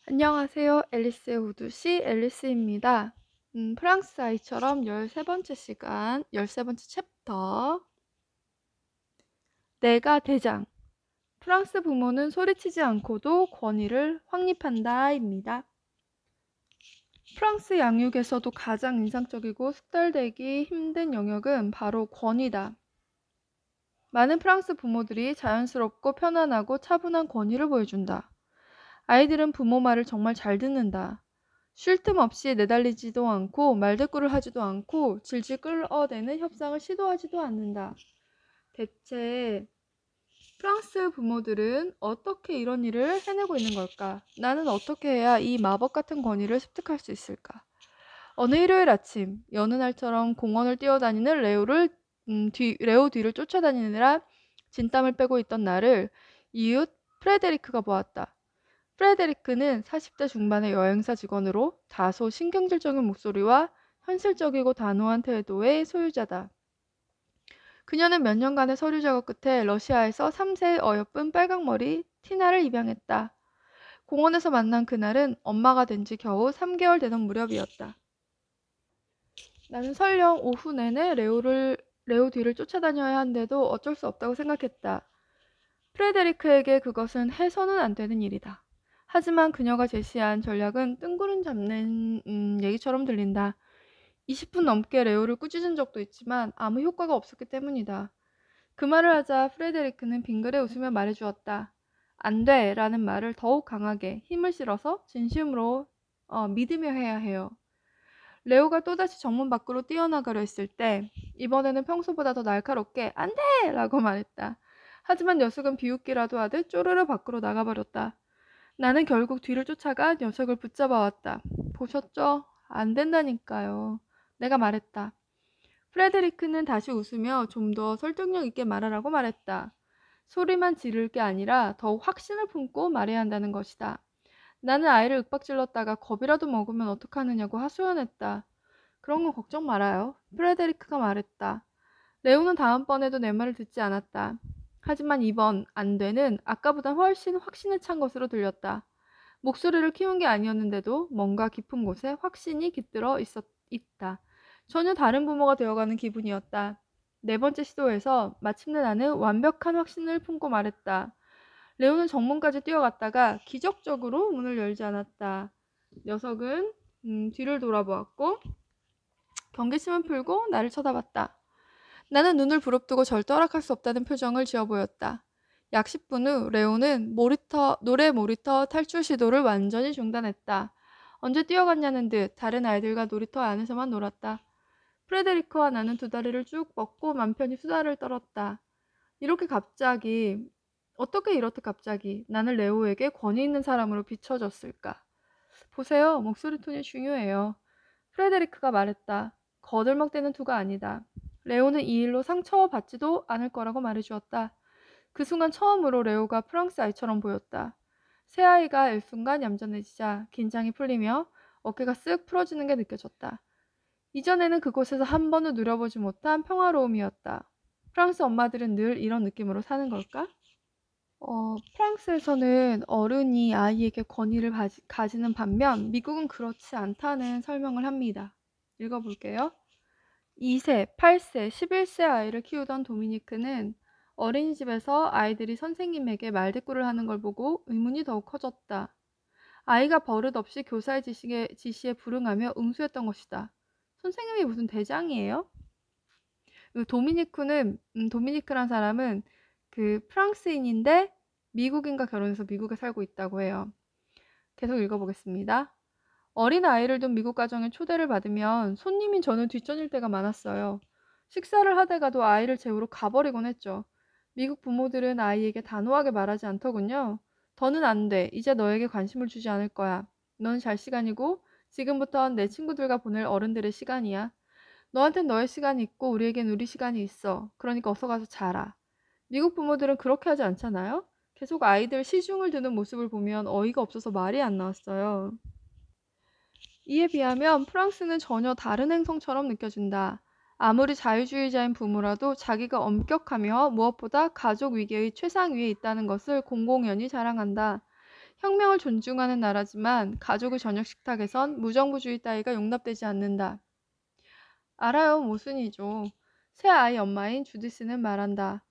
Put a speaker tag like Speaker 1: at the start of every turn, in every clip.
Speaker 1: 안녕하세요. 앨리스의 우두시 앨리스입니다. 프랑스 아이처럼 13번째 시간, 13번째 챕터. 내가 대장. 프랑스 부모는 소리치지 않고도 권위를 확립한다입니다. 프랑스 양육에서도 가장 인상적이고 숙달되기 힘든 영역은 바로 권위다. 많은 프랑스 부모들이 자연스럽고 편안하고 차분한 권위를 보여준다. 아이들은 부모 말을 정말 잘 듣는다. 쉴 틈 없이 내달리지도 않고 말대꾸를 하지도 않고 질질 끌어대는 협상을 시도하지도 않는다. 대체 프랑스 부모들은 어떻게 이런 일을 해내고 있는 걸까? 나는 어떻게 해야 이 마법 같은 권위를 습득할 수 있을까? 어느 일요일 아침, 여느 날처럼 공원을 뛰어다니는 레오 뒤를 쫓아다니느라 진땀을 빼고 있던 나를 이웃 프레데리크가 보았다. 프레데리크는 40대 중반의 여행사 직원으로 다소 신경질적인 목소리와 현실적이고 단호한 태도의 소유자다. 그녀는 몇 년간의 서류 작업 끝에 러시아에서 3세의 어여쁜 빨강머리 티나를 입양했다. 공원에서 만난 그날은 엄마가 된 지 겨우 3개월 되던 무렵이었다. 나는 설령 오후 내내 레오 뒤를 쫓아다녀야 한데도 어쩔 수 없다고 생각했다. 프레데리크에게 그것은 해서는 안 되는 일이다. 하지만 그녀가 제시한 전략은 뜬구름 잡는 얘기처럼 들린다. 20분 넘게 레오를 꾸짖은 적도 있지만 아무 효과가 없었기 때문이다. 그 말을 하자 프레데리크는 빙그레 웃으며 말해주었다. 안 돼! 라는 말을 더욱 강하게 힘을 실어서 진심으로 믿으며 해야 해요. 레오가 또다시 정문 밖으로 뛰어나가려 했을 때 이번에는 평소보다 더 날카롭게 안 돼! 라고 말했다. 하지만 녀석은 비웃기라도 하듯 쪼르르 밖으로 나가버렸다. 나는 결국 뒤를 쫓아가 녀석을 붙잡아왔다. 보셨죠? 안 된다니까요. 내가 말했다. 프레데리크는 다시 웃으며 좀 더 설득력 있게 말하라고 말했다. 소리만 지를 게 아니라 더욱 확신을 품고 말해야 한다는 것이다. 나는 아이를 윽박질렀다가 겁이라도 먹으면 어떡하느냐고 하소연했다. 그런 건 걱정 말아요. 프레데리크가 말했다. 레오는 다음번에도 내 말을 듣지 않았다. 하지만 이번 안 돼는 아까보단 훨씬 확신에 찬 것으로 들렸다. 목소리를 키운 게 아니었는데도 뭔가 깊은 곳에 확신이 깃들어 있다. 전혀 다른 부모가 되어가는 기분이었다. 네 번째 시도에서 마침내 나는 완벽한 확신을 품고 말했다. 레오는 정문까지 뛰어갔다가 기적적으로 문을 열지 않았다. 녀석은 뒤를 돌아보았고 경계심을 풀고 나를 쳐다봤다. 나는 눈을 부릅뜨고 절대 허락할 수 없다는 표정을 지어 보였다. 약 10분 후 레오는 노래 모리터 탈출 시도를 완전히 중단했다. 언제 뛰어갔냐는 듯 다른 아이들과 놀이터 안에서만 놀았다. 프레데리크와 나는 두 다리를 쭉 뻗고 맘 편히 수다를 떨었다. 어떻게 이렇게 갑자기 나는 레오에게 권위 있는 사람으로 비춰졌을까? 보세요. 목소리 톤이 중요해요. 프레데리크가 말했다. 거들먹대는 투가 아니다. 레오는 이 일로 상처받지도 않을 거라고 말해주었다. 그 순간 처음으로 레오가 프랑스 아이처럼 보였다. 새 아이가 일순간 얌전해지자 긴장이 풀리며 어깨가 쓱 풀어지는 게 느껴졌다. 이전에는 그곳에서 한 번도 누려보지 못한 평화로움이었다. 프랑스 엄마들은 늘 이런 느낌으로 사는 걸까? 프랑스에서는 어른이 아이에게 권위를 가지는 반면 미국은 그렇지 않다는 설명을 합니다. 읽어볼게요. 2세, 8세, 11세 아이를 키우던 도미니크는 어린이집에서 아이들이 선생님에게 말대꾸를 하는 걸 보고 의문이 더욱 커졌다. 아이가 버릇없이 교사의 지시에 불응하며 응수했던 것이다. 선생님이 무슨 대장이에요? 도미니크란 사람은 그 프랑스인인데 미국인과 결혼해서 미국에 살고 있다고 해요. 계속 읽어보겠습니다. 어린 아이를 둔 미국 가정에 초대를 받으면 손님인 저는 뒷전일 때가 많았어요. 식사를 하다가도 아이를 재우러 가버리곤 했죠. 미국 부모들은 아이에게 단호하게 말하지 않더군요. 더는 안 돼. 이제 너에게 관심을 주지 않을 거야. 넌 잘 시간이고 지금부턴 내 친구들과 보낼 어른들의 시간이야. 너한텐 너의 시간이 있고 우리에겐 우리 시간이 있어. 그러니까 어서 가서 자라. 미국 부모들은 그렇게 하지 않잖아요? 계속 아이들 시중을 드는 모습을 보면 어이가 없어서 말이 안 나왔어요. 이에 비하면 프랑스는 전혀 다른 행성처럼 느껴진다. 아무리 자유주의자인 부모라도 자기가 엄격하며 무엇보다 가족 위계의 최상위에 있다는 것을 공공연히 자랑한다. 혁명을 존중하는 나라지만 가족의 저녁 식탁에선 무정부주의 따위가 용납되지 않는다. 알아요, 모순이죠. 새 아이 엄마인 주디스는 말한다.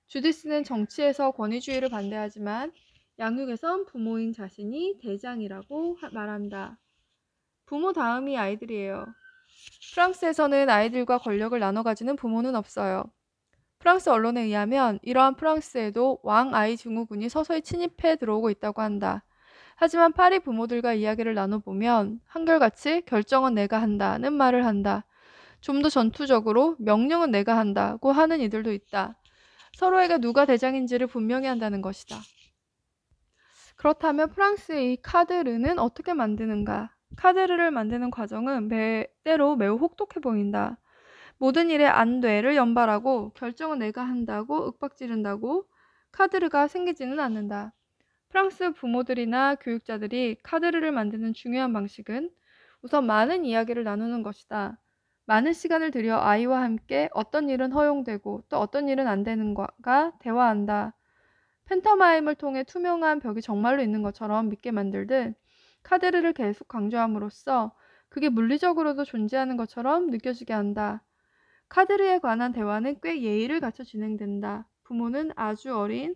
Speaker 1: 주디스는 정치에서 권위주의를 반대하지만 양육에선 부모인 자신이 대장이라고 말한다. 부모 다음이 아이들이에요. 프랑스에서는 아이들과 권력을 나눠 가지는 부모는 없어요. 프랑스 언론에 의하면 이러한 프랑스에도 왕아이 증후군이 서서히 침입해 들어오고 있다고 한다. 하지만 파리 부모들과 이야기를 나눠보면 한결같이 결정은 내가 한다는 말을 한다. 좀 더 전투적으로 명령은 내가 한다고 하는 이들도 있다. 서로에게 누가 대장인지를 분명히 한다는 것이다. 그렇다면 프랑스의 이 카드르는 어떻게 만드는가? 카드르를 만드는 과정은 때로 매우 혹독해 보인다. 모든 일에 안 돼를 연발하고 결정은 내가 한다고 윽박지른다고 카드르가 생기지는 않는다. 프랑스 부모들이나 교육자들이 카드르를 만드는 중요한 방식은 우선 많은 이야기를 나누는 것이다. 많은 시간을 들여 아이와 함께 어떤 일은 허용되고 또 어떤 일은 안 되는가가 대화한다. 팬터마임을 통해 투명한 벽이 정말로 있는 것처럼 믿게 만들듯 카드르를 계속 강조함으로써 그게 물리적으로도 존재하는 것처럼 느껴지게 한다. 카드르에 관한 대화는 꽤 예의를 갖춰 진행된다. 부모는 아주 어린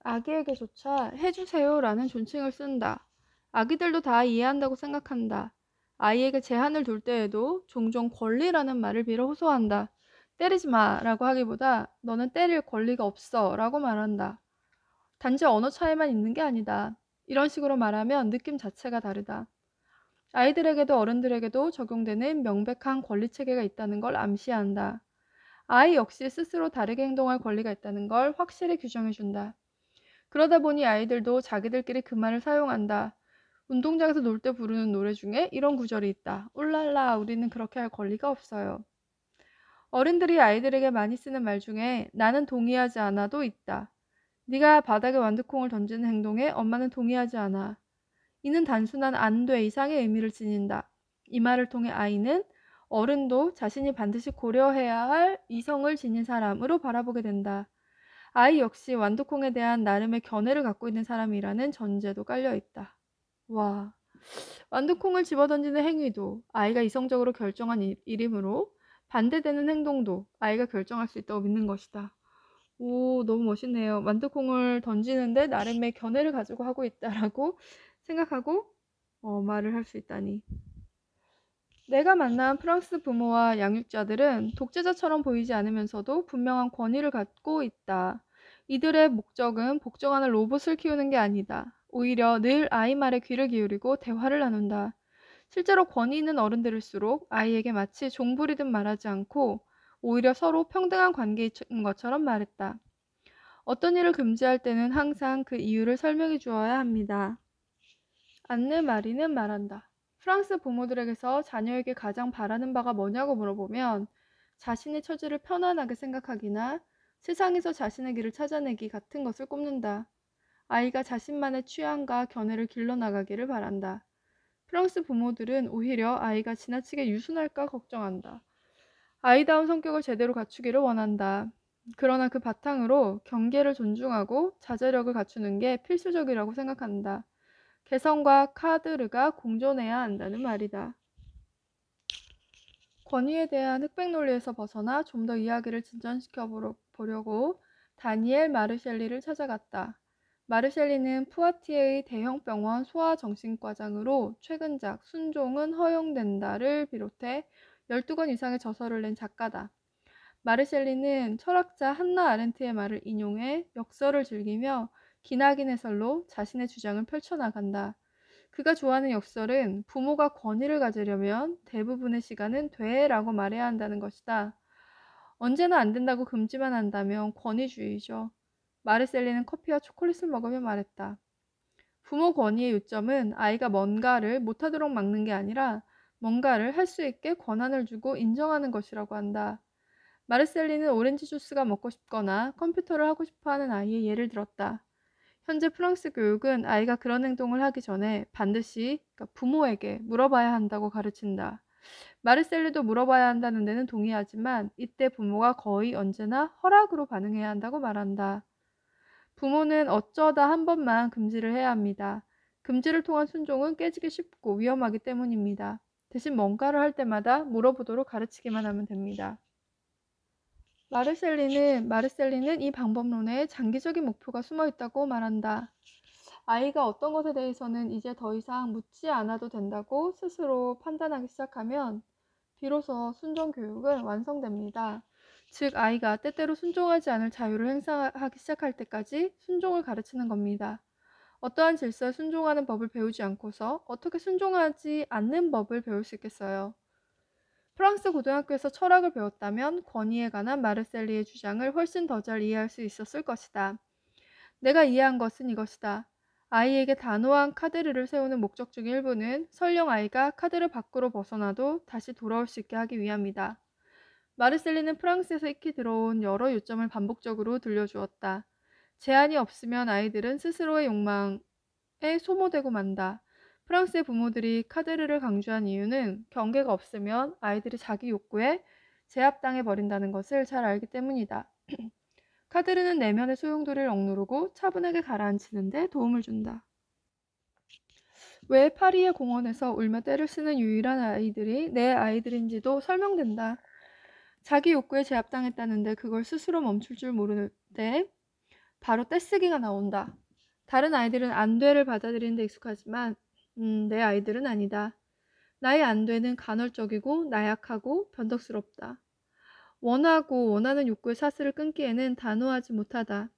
Speaker 1: 아기에게조차 해주세요라는 존칭을 쓴다. 아기들도 다 이해한다고 생각한다. 아이에게 제한을 둘 때에도 종종 권리라는 말을 빌어 호소한다. 때리지 마라고 하기보다 너는 때릴 권리가 없어라고 말한다. 단지 언어 차이만 있는 게 아니다. 이런 식으로 말하면 느낌 자체가 다르다. 아이들에게도 어른들에게도 적용되는 명백한 권리 체계가 있다는 걸 암시한다. 아이 역시 스스로 다르게 행동할 권리가 있다는 걸 확실히 규정해준다. 그러다 보니 아이들도 자기들끼리 그 말을 사용한다. 운동장에서 놀 때 부르는 노래 중에 이런 구절이 있다. 울랄라, 우리는 그렇게 할 권리가 없어요. 어른들이 아이들에게 많이 쓰는 말 중에 나는 동의하지 않아도 있다. 네가 바닥에 완두콩을 던지는 행동에 엄마는 동의하지 않아. 이는 단순한 안 돼 이상의 의미를 지닌다. 이 말을 통해 아이는 어른도 자신이 반드시 고려해야 할 이성을 지닌 사람으로 바라보게 된다. 아이 역시 완두콩에 대한 나름의 견해를 갖고 있는 사람이라는 전제도 깔려 있다. 와, 완두콩을 집어던지는 행위도 아이가 이성적으로 결정한 일이므로 반대되는 행동도 아이가 결정할 수 있다고 믿는 것이다. 오, 너무 멋있네요. 완두콩을 던지는데 나름의 견해를 가지고 하고 있다라고 생각하고 말을 할 수 있다니. 내가 만난 프랑스 부모와 양육자들은 독재자처럼 보이지 않으면서도 분명한 권위를 갖고 있다. 이들의 목적은 복종하는 로봇을 키우는 게 아니다. 오히려 늘 아이 말에 귀를 기울이고 대화를 나눈다. 실제로 권위 있는 어른들일수록 아이에게 마치 종부리듯 말하지 않고 오히려 서로 평등한 관계인 것처럼 말했다. 어떤 일을 금지할 때는 항상 그 이유를 설명해 주어야 합니다. 안느 마리는 말한다. 프랑스 부모들에게서 자녀에게 가장 바라는 바가 뭐냐고 물어보면 자신의 처지를 편안하게 생각하기나 세상에서 자신의 길을 찾아내기 같은 것을 꼽는다. 아이가 자신만의 취향과 견해를 길러나가기를 바란다. 프랑스 부모들은 오히려 아이가 지나치게 유순할까 걱정한다. 아이다운 성격을 제대로 갖추기를 원한다. 그러나 그 바탕으로 경계를 존중하고 자제력을 갖추는 게 필수적이라고 생각한다. 개성과 카드르가 공존해야 한다는 말이다. 권위에 대한 흑백 논리에서 벗어나 좀 더 이야기를 진전시켜 보려고 다니엘 마르셸리를 찾아갔다. 마르셸리는 푸아티에의 대형 병원 소아정신과장으로 최근작 순종은 허용된다를 비롯해 12권 이상의 저서를 낸 작가다. 마르셸리는 철학자 한나 아렌트의 말을 인용해 역설을 즐기며 기나긴 해설로 자신의 주장을 펼쳐나간다. 그가 좋아하는 역설은 부모가 권위를 가지려면 대부분의 시간은 돼라고 말해야 한다는 것이다. 언제나 안 된다고 금지만 한다면 권위주의죠. 마르셀리는 커피와 초콜릿을 먹으며 말했다. 부모 권위의 요점은 아이가 뭔가를 못하도록 막는 게 아니라 뭔가를 할 수 있게 권한을 주고 인정하는 것이라고 한다. 마르셀리는 오렌지 주스가 먹고 싶거나 컴퓨터를 하고 싶어하는 아이의 예를 들었다. 현재 프랑스 교육은 아이가 그런 행동을 하기 전에 반드시 부모에게 물어봐야 한다고 가르친다. 마르셀리도 물어봐야 한다는 데는 동의하지만 이때 부모가 거의 언제나 허락으로 반응해야 한다고 말한다. 부모는 어쩌다 한 번만 금지를 해야 합니다. 금지를 통한 순종은 깨지기 쉽고 위험하기 때문입니다. 대신 뭔가를 할 때마다 물어보도록 가르치기만 하면 됩니다. 마르셀리는 이 방법론에 장기적인 목표가 숨어 있다고 말한다. 아이가 어떤 것에 대해서는 이제 더 이상 묻지 않아도 된다고 스스로 판단하기 시작하면 비로소 순종 교육은 완성됩니다. 즉, 아이가 때때로 순종하지 않을 자유를 행사하기 시작할 때까지 순종을 가르치는 겁니다. 어떠한 질서에 순종하는 법을 배우지 않고서 어떻게 순종하지 않는 법을 배울 수 있겠어요? 프랑스 고등학교에서 철학을 배웠다면 권위에 관한 마르셀리의 주장을 훨씬 더 잘 이해할 수 있었을 것이다. 내가 이해한 것은 이것이다. 아이에게 단호한 카드르를 세우는 목적 중 일부는 설령 아이가 카드르 밖으로 벗어나도 다시 돌아올 수 있게 하기 위함이다. 마르셀리는 프랑스에서 익히 들어온 여러 요점을 반복적으로 들려주었다. 제한이 없으면 아이들은 스스로의 욕망에 소모되고 만다. 프랑스의 부모들이 카드르를 강조한 이유는 경계가 없으면 아이들이 자기 욕구에 제압당해 버린다는 것을 잘 알기 때문이다. 카드르는 내면의 소용돌이를 억누르고 차분하게 가라앉히는 데 도움을 준다. 왜 파리의 공원에서 울며 떼를 쓰는 유일한 아이들이 내 아이들인지도 설명된다. 자기 욕구에 제압당했다는데 그걸 스스로 멈출 줄 모르는데 바로 떼쓰기가 나온다. 다른 아이들은 안 돼를 받아들이는 데 익숙하지만 내 아이들은 아니다. 나의 안 돼는 간헐적이고 나약하고 변덕스럽다. 원하는 욕구의 사슬을 끊기에는 단호하지 못하다.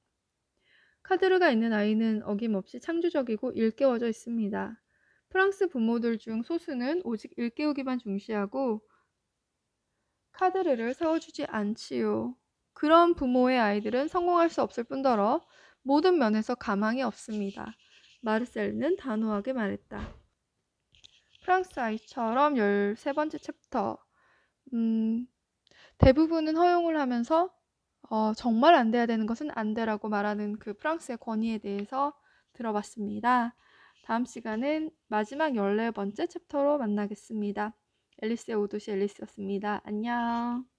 Speaker 1: 카드르가 있는 아이는 어김없이 창조적이고 일깨워져 있습니다. 프랑스 부모들 중 소수는 오직 일깨우기만 중시하고 카드르를 세워주지 않지요. 그런 부모의 아이들은 성공할 수 없을 뿐더러 모든 면에서 가망이 없습니다. 마르셀은 단호하게 말했다. 프랑스 아이처럼 13번째 챕터. 대부분은 허용을 하면서 정말 안 돼야 되는 것은 안 돼라고 말하는 그 프랑스의 권위에 대해서 들어봤습니다. 다음 시간은 마지막 14번째 챕터로 만나겠습니다. 앨리스의 오롯이 앨리스였습니다. 안녕.